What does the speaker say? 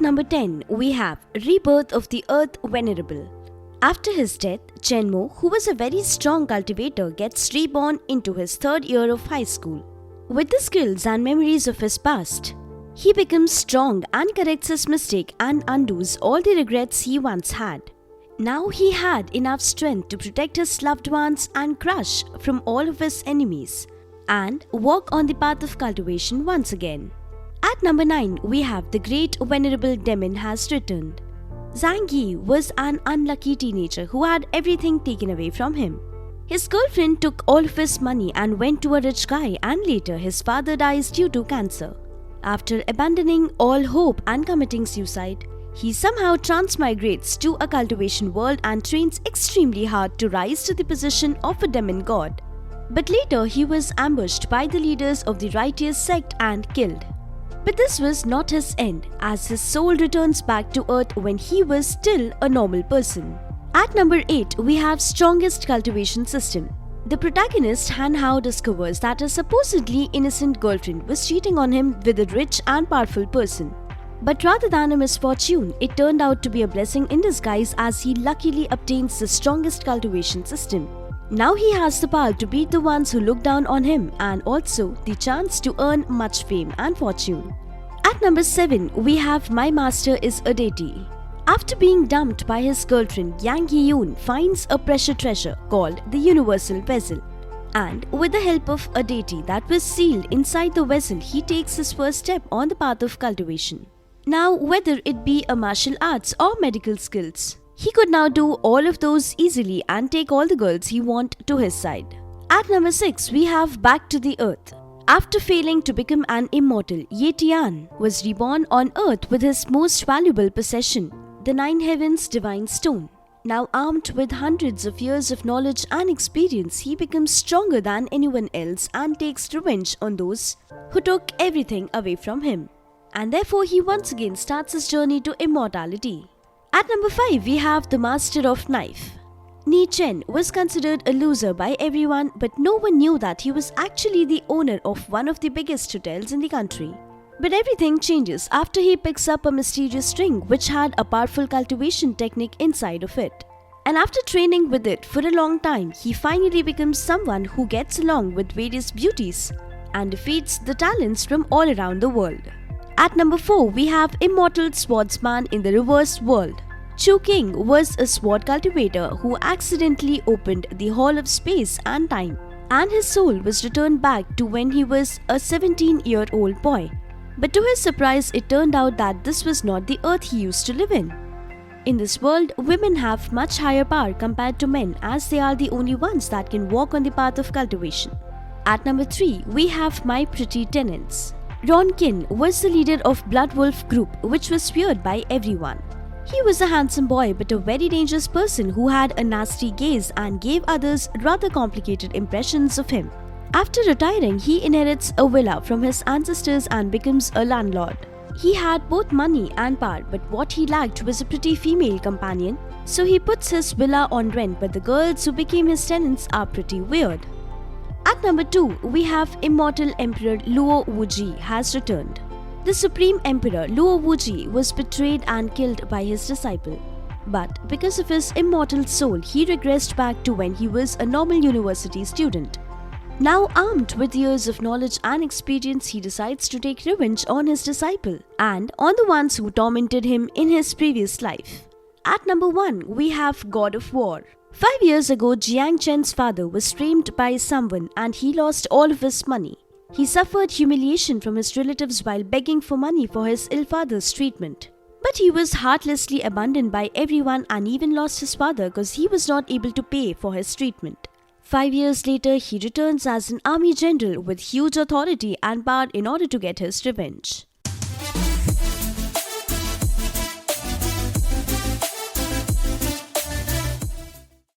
number 10, we have Rebirth of the Earth Venerable. After his death, Chenmo, who was a very strong cultivator, gets reborn into his third year of high school. With the skills and memories of his past, he becomes strong and corrects his mistake and undoes all the regrets he once had. Now he had enough strength to protect his loved ones and crush from all of his enemies, and walk on the path of cultivation once again. At number 9, we have the great venerable demon has returned. Zhang Yi was an unlucky teenager who had everything taken away from him. His girlfriend took all of his money and went to a rich guy, and later his father dies due to cancer. After abandoning all hope and committing suicide, he somehow transmigrates to a cultivation world and trains extremely hard to rise to the position of a demon god. But later he was ambushed by the leaders of the righteous sect and killed. But this was not his end, as his soul returns back to earth when he was still a normal person. At number 8, we have strongest cultivation system. The protagonist Han Hao discovers that his supposedly innocent girlfriend was cheating on him with a rich and powerful person. But rather than a misfortune, it turned out to be a blessing in disguise, as he luckily obtains the strongest cultivation system. Now he has the power to beat the ones who look down on him, and also the chance to earn much fame and fortune. At number 7, we have My Master is a Deity. After being dumped by his girlfriend, Yang Yi-yoon finds a precious treasure called the Universal Vessel. And with the help of a deity that was sealed inside the vessel, he takes his first step on the path of cultivation. Now, whether it be a martial arts or medical skills, he could now do all of those easily and take all the girls he wants to his side. At number 6, we have Back to the Earth. After failing to become an immortal, Ye Tian was reborn on Earth with his most valuable possession, the Nine Heavens Divine Stone. Now armed with hundreds of years of knowledge and experience, he becomes stronger than anyone else and takes revenge on those who took everything away from him. And therefore he once again starts his journey to immortality. At number 5, we have the Master of Knife. Ni Chen was considered a loser by everyone, but no one knew that he was actually the owner of one of the biggest hotels in the country. But everything changes after he picks up a mysterious ring which had a powerful cultivation technique inside of it. And after training with it for a long time, he finally becomes someone who gets along with various beauties and defeats the talents from all around the world. At number 4, we have Immortal Sportsman in the Reverse World. Chu King was a sword cultivator who accidentally opened the Hall of Space and Time, and his soul was returned back to when he was a 17-year-old boy. But to his surprise, it turned out that this was not the Earth he used to live in. In this world, women have much higher power compared to men, as they are the only ones that can walk on the path of cultivation. At number 3, we have My Pretty Tenants. Ron Kin was the leader of Blood Wolf group, which was feared by everyone. He was a handsome boy but a very dangerous person who had a nasty gaze and gave others rather complicated impressions of him. After retiring, he inherits a villa from his ancestors and becomes a landlord. He had both money and power, but what he lacked was a pretty female companion, so he puts his villa on rent, but the girls who became his tenants are pretty weird. At number 2, we have Immortal Emperor Luo Wuji has returned. The Supreme Emperor Luo Wuji was betrayed and killed by his disciple. But because of his immortal soul, he regressed back to when he was a normal university student. Now armed with years of knowledge and experience, he decides to take revenge on his disciple and on the ones who tormented him in his previous life. At number 1, we have God of War. 5 years ago, Jiang Chen's father was framed by someone and he lost all of his money. He suffered humiliation from his relatives while begging for money for his ill father's treatment. But he was heartlessly abandoned by everyone and even lost his father because he was not able to pay for his treatment. 5 years later, he returns as an army general with huge authority and power in order to get his revenge.